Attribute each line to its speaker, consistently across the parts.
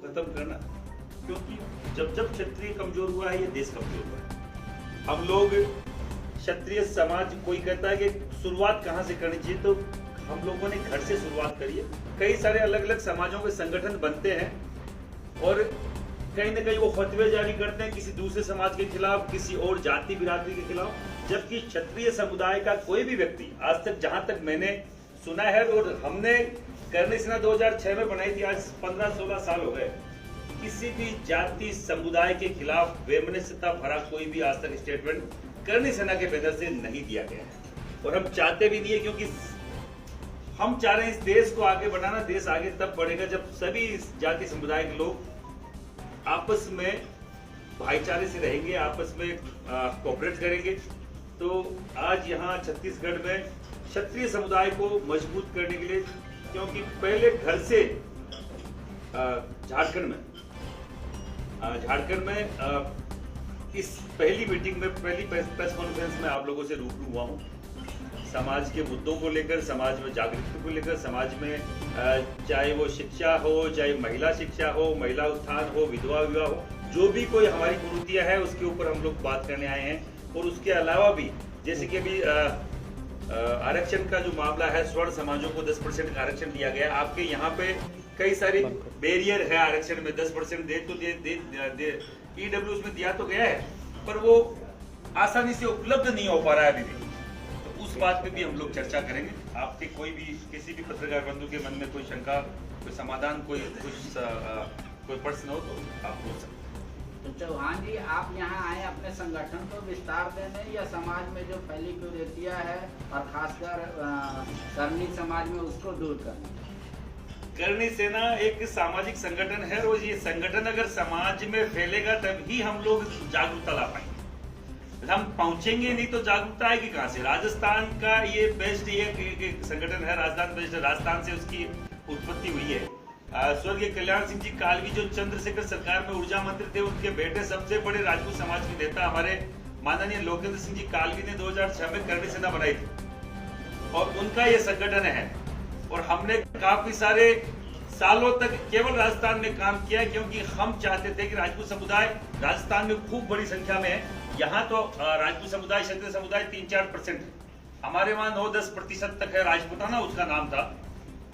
Speaker 1: खत्म करना, क्योंकि जब जब क्षत्रिय कमजोर हुआ है ये देश कमजोर हुआ है। हम लोग क्षत्रिय समाज, कोई कहता है कि शुरुआत कहाँ से करनी चाहिए, तो हम लोगों ने घर से शुरुआत करी है। कई सारे अलग अलग समाजों के संगठन बनते हैं और कहीं ना कहीं वो फतवे जारी करते हैं किसी दूसरे समाज के खिलाफ, किसी और जाति बिरादरी के खिलाफ, जबकि क्षत्रिय समुदाय का कोई भी व्यक्ति आज तक, जहां तक मैंने सुना है, और हमने करणी सेना 2006 में बनाई थी, आज 15-16 साल हो गए, किसी भी जाति समुदाय के खिलाफ वैमनस्यता भरा कोई भी आज तक स्टेटमेंट करणी सेना के बैनर से नहीं दिया गया है। और हम चाहते भी नहीं है, क्योंकि हम चाह रहे हैं इस देश को आगे बढ़ाना। देश आगे तब बढ़ेगा जब सभी जाति समुदाय के लोग आपस में भाईचारे से रहेंगे, आपस में कोऑपरेट करेंगे। तो आज यहाँ छत्तीसगढ़ में क्षत्रिय समुदाय को मजबूत करने के लिए, क्योंकि पहले घर से झारखंड में इस पहली मीटिंग में, पहली प्रेस कॉन्फ्रेंस में आप लोगों से रूबरू हुआ हूँ। समाज के मुद्दों को लेकर, समाज में जागरूकता को लेकर, समाज में चाहे वो शिक्षा हो, चाहे महिला शिक्षा हो, महिला उत्थान हो, विधवा विवाह हो, जो भी कोई हमारी कुरीतियां है उसके ऊपर हम लोग बात करने आए हैं। और उसके अलावा भी, जैसे कि अभी आरक्षण का जो मामला है, स्वर्ण समाजों को 10% का आरक्षण दिया गया। आपके यहाँ पे कई सारी बैरियर है आरक्षण में, 10% ईडब्ल्यूएस में दिया तो गया है, पर वो आसानी से उपलब्ध नहीं हो पा रहा है अभी भी। तो उस बात पे भी हम लोग चर्चा करेंगे। आपके कोई भी, किसी भी पत्रकार बंधु के मन में कोई शंका, कोई समाधान, कोई प्रश्न हो तो आप पूछ सकते हैं।
Speaker 2: तो चौहान जी, आप यहाँ आए अपने संगठन को विस्तार देने, या समाज में जो फैली कुरीतियां है और खासकर करनी समाज में उसको दूर करने?
Speaker 1: करणी सेना एक सामाजिक संगठन है, और ये संगठन अगर समाज में फैलेगा तभी हम लोग जागरूकता ला पाएंगे। हम पहुंचेंगे नहीं तो जागरूकता आएगी कहां से? राजस्थान का ये बेस्ट ये संगठन है, राजस्थान बेस्ट, राजस्थान से उसकी उत्पत्ति हुई है। स्वर्गीय कल्याण सिंह जी कालवी, जो चंद्रशेखर सरकार में ऊर्जा मंत्री थे, उनके बेटे सबसे बड़े राजपूत समाज के नेता हमारे माननीय लोकेंद्र सिंह जी कालवी ने 2006 में करणी सेना बनाई थी, और उनका ये संगठन है। और हमने काफी सारे सालों तक केवल राजस्थान में काम किया, क्योंकि हम चाहते थे कि राजपूत समुदाय राजस्थान में खूब बड़ी संख्या में है। यहाँ तो राजपूत समुदाय, क्षत्रिय समुदाय 3-4% है, हमारे वहाँ 9-10% तक है। राजपूताना उसका नाम था।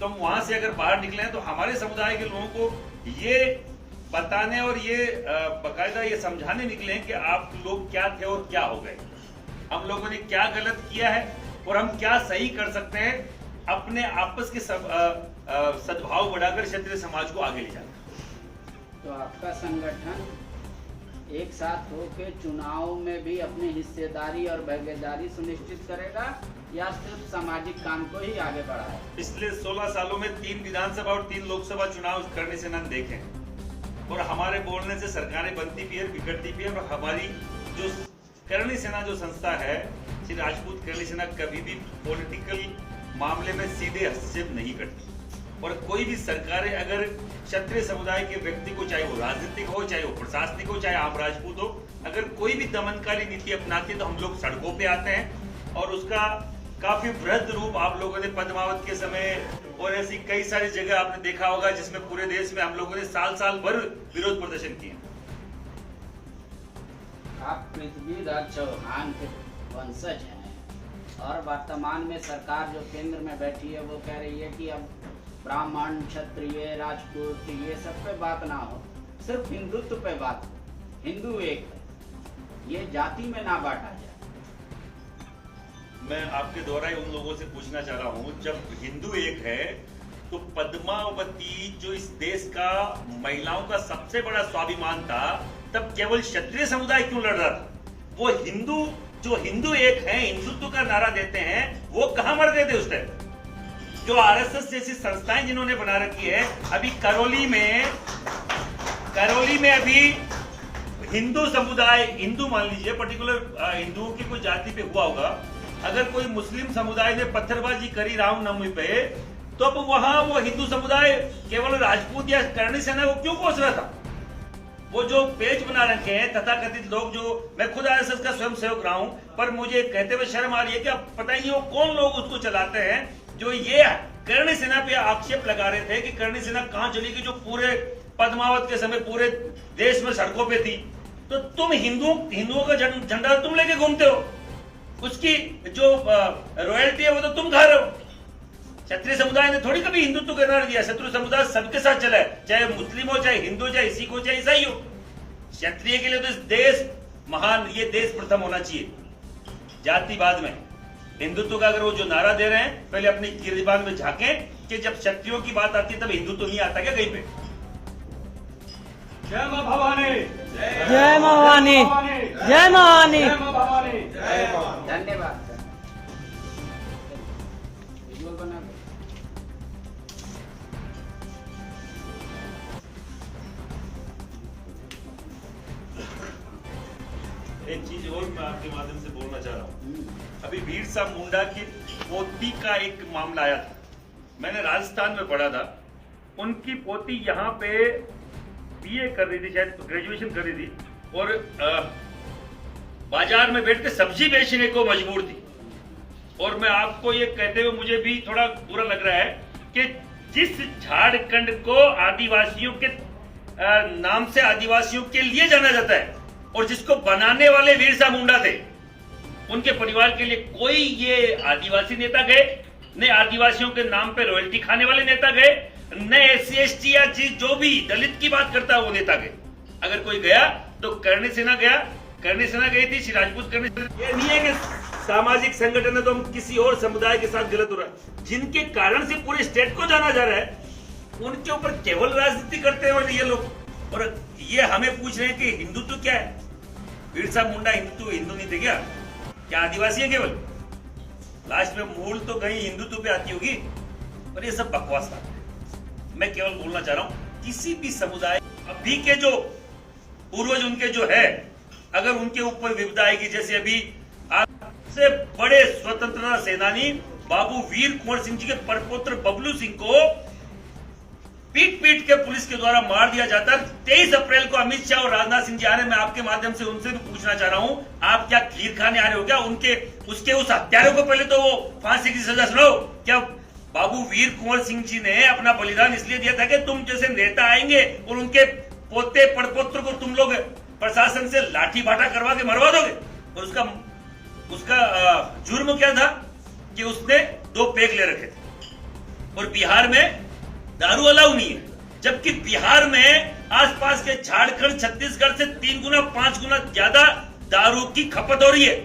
Speaker 1: तो हम वहां से अगर बाहर निकले हैं तो हमारे समुदाय के लोगों को ये बताने और ये बकायदा ये समझाने निकले हैं कि आप लोग क्या थे और क्या हो गए, हम लोगों ने क्या गलत किया है और हम क्या सही कर सकते हैं, अपने आपस के सद्भाव बढ़ाकर क्षत्रिय समाज को आगे ले जाना।
Speaker 2: तो आपका संगठन एक साथ होकर चुनाव में भी अपनी हिस्सेदारी और भागीदारी सुनिश्चित करेगा, या सिर्फ सामाजिक काम को ही आगे बढ़ाए?
Speaker 1: पिछले 16 सालों में 3 विधानसभा और 3 लोकसभा चुनाव करणी सेना ने देखे, और हमारे बोलने से सरकारें बनती भी है, बिगड़ती भी है। और हमारी जो करणी सेना जो संस्था है, श्री राजपूत करणी सेना, कभी भी पॉलिटिकल मामले में सीधे हस्तक्षेप नहीं करती। और कोई भी सरकारें अगर क्षत्रिय समुदाय के व्यक्ति को, चाहे वो राजनीतिक हो, चाहे वो प्रशासनिक हो, चाहे आम राजपूत हो, अगर कोई भी दमनकारी नीति अपनाती है तो हम लोग सड़कों पे आते हैं। और उसका काफी वृहद रूप आप लोगों ने पद्मावत के समय और ऐसी कई सारी जगह आपने देखा होगा, जिसमें पूरे देश में हम लोगों ने साल भर विरोध प्रदर्शन किए।
Speaker 2: आप पृथ्वीराज चौहान के वंशज हैं, और वर्तमान में सरकार जो केंद्र में बैठी है वो कह रही है कि अब ब्राह्मण, क्षत्रिय, राजपूत, ये सब पे बात ना हो, सिर्फ हिंदुत्व पे बात हो। हिंदू एक है, ये जाति में ना बांटा जाए।
Speaker 1: मैं आपके द्वारा ही उन लोगों से पूछना चाह रहा हूँ, जब हिंदू एक है तो पद्मावती जो इस देश का महिलाओं का सबसे बड़ा स्वाभिमान था, तब केवल क्षत्रिय समुदाय क्यों लड़ रहा था? वो हिंदू, जो हिंदू एक है, हिंदुत्व का नारा देते हैं, वो कहां मर गए थे उस टाइम? जो आरएसएस जैसी संस्थाएं जिन्होंने बना रखी है, अभी करौली में अभी हिंदू समुदाय, हिंदू मान लीजिए, पर्टिकुलर हिंदुओं की कोई जाति पे हुआ होगा, अगर कोई मुस्लिम समुदाय ने पत्थरबाजी करी रामनवमी पे, तो अब वहां वो हिंदू समुदाय केवल राजपूत या करणी सेना को क्यों कोस रहा था? वो जो पेज बना रखे हैं तथाकथित लोग, जो मैं खुद आरएसएस का स्वयं सेवक रहा हूं, पर मुझे कहते हुए शर्म आ रही है कि अब पता ही नहीं वो कौन लोग उसको चलाते हैं, जो ये करणी सेना पे आक्षेप लगा रहे थे कि करणी सेना कहां चली गई, जो पूरे पद्मावत के समय पूरे देश में सड़कों पे थी, तो तुम हिंदुओं का झंडा तुम लेके घूमते हो, उसकी जो रॉयल्टी है वो तो तुम खा रहे हो। क्षत्रिय समुदाय ने थोड़ी कभी हिंदुत्व का नारा दिया। क्षत्रिय समुदाय सबके साथ चला है, चाहे मुस्लिम हो, चाहे हिंदू, चाहे सिख हो, चाहे ईसाई हो। क्षत्रिय के लिए तो इस देश महान, ये देश प्रथम होना चाहिए। जातिवाद में हिंदुत्व का अगर वो जो नारा दे रहे हैं, पहले अपनी गिरबान में झांकें कि जब क्षत्रियों की बात आती है तब हिंदुत्व नहीं आता क्या कहीं पे?
Speaker 3: जय मां भवानी,
Speaker 4: जय मां भवानी, जय मां भवानी।
Speaker 3: जय मां भवानी, जय मां।
Speaker 2: धन्यवाद। विजुअल बना दो।
Speaker 1: एक चीज और मैं आपके माध्यम से बोलना चाह रहा हूँ। अभी वीर साहब मुंडा की पोती का एक मामला आया था, मैंने राजस्थान में पढ़ा था। उनकी पोती यहाँ पे बीए कर रही थी, शायद ग्रेजुएशन कर रही थी, और बाजार में बैठ के सब्जी बेचने को मजबूर थी। और मैं आपको ये कहते हुए मुझे भी थोड़ा बुरा लग रहा है कि जिस झारखंड को आदिवासियों के नाम से आदिवासियों के लिए जाना जाता है, और जिसको बनाने वाले वीर साहब मुंडा थे, उनके परिवार के लिए कोई ये आदिवासी नेता गए, न आदिवासियों के नाम पे रॉयल्टी खाने वाले नेता गए, न SC/ST या जो भी दलित की बात करता है वो नेता गए। अगर कोई गया तो करणी सेना गया, करणी सेना गई थी, श्री राजपूत करणी सेना। ये नहीं है कि सामाजिक संगठन है तो हम किसी और समुदाय के साथ गलत हो रहा है। जिनके कारण से पूरे स्टेट को जाना जा रहा है, उनके ऊपर केवल राजनीति करते हैं ये लोग। और ये हमें पूछ रहे हैं कि हिंदुत्व क्या है? वीर साहब मुंडा हिंदू नहीं थे क्या? क्या आदिवासी है केवल? लास्ट में मूल तो कहीं हिंदुत्व पे आती होगी। और ये सब बकवास था। मैं केवल बोलना चाह रहा हूं, किसी भी समुदाय अभी के जो पूर्वज उनके जो है, अगर उनके ऊपर विपदा आएगी, जैसे अभी आपसे बड़े स्वतंत्रता सेनानी बाबू वीर कुंवर सिंह जी के परपोत्र बबलू सिंह को पीट पीट के पुलिस के द्वारा मार दिया जाता। 23 अप्रैल को अमित शाह और राजनाथ सिंह जी आ रहे हैं। मैं आपके माध्यम से उनसे भी पूछना चाह रहा हूं, आप क्या खीर खाने आ रहे हो क्या? उसके उस हत्यारे को पहले तो वो फांसी की सजा सुनाओ। क्या बाबू वीर कुंवर सिंह जी ने अपना बलिदान इसलिए दिया था कि तुम जैसे नेता आएंगे और उनके पोते पड़पोत्र को तुम लोग प्रशासन से लाठी भाटा करवा के मरवा दोगे? और उसका जुर्म क्या था कि उसने 2 पेग ले रखे थे। और बिहार में दारू अलाउ नहीं है, जबकि बिहार में आसपास के झारखंड, छत्तीसगढ़ से 3 गुना 5 गुना ज्यादा दारू की खपत हो रही है।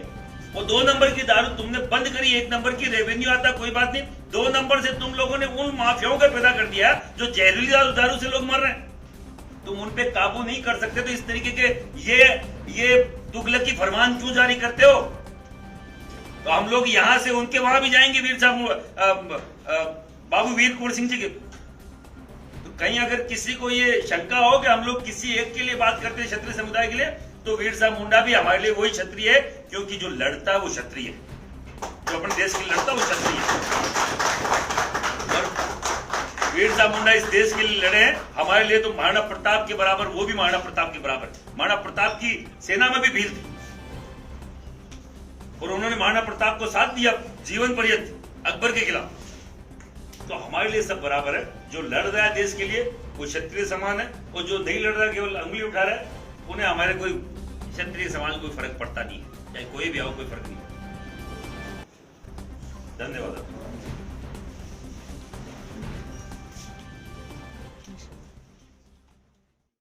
Speaker 1: वो 2 नंबर की दारू तुमने बंद करी, 1 नंबर की रेवेन्यू आता, कोई बात नहीं। 2 नंबर से तुम लोगों ने उन माफियाओं का पैदा कर दिया जो जहरीली दारू से लोग मर रहे हैं। तुम उन पे काबू नहीं कर सकते तो इस तरीके के ये तुगलकी फरमान क्यों जारी करते हो? तो हम लोग यहां से उनके वहां भी जाएंगे, वीर साहब बाबू वीर कुंवर सिंह जी के। तो कहीं अगर किसी को ये शंका हो कि हम लोग किसी एक के लिए बात करते हैं, क्षत्रिय समुदाय के लिए, तो वीर साहब मुंडा भी हमारे लिए वही क्षत्रिय है, क्योंकि जो लड़ता है वो क्षत्रिय है, जो अपने देश के लिए लड़ता है वो क्षत्रिय है। और वीर साहब मुंडा इस देश के लिए लड़े हैं, हमारे लिए तो महाराणा प्रताप के बराबर, वो भी महाराणा प्रताप के बराबर। महाराणा प्रताप की सेना में भी भील थी और उन्होंने महाराणा प्रताप को साथ दिया जीवन पर्यंत अकबर के खिलाफ। तो हमारे लिए सब बराबर है। जो लड़ रहा है देश के लिए वो क्षत्रिय समान है, और जो नहीं लड़ रहा है, केवल अंगुली उठा रहा है, उन्हें हमारे कोई क्षत्रिय समाज कोई फर्क पड़ता नहीं है, चाहे कोई भी आओ, कोई फर्क नहीं। धन्यवाद।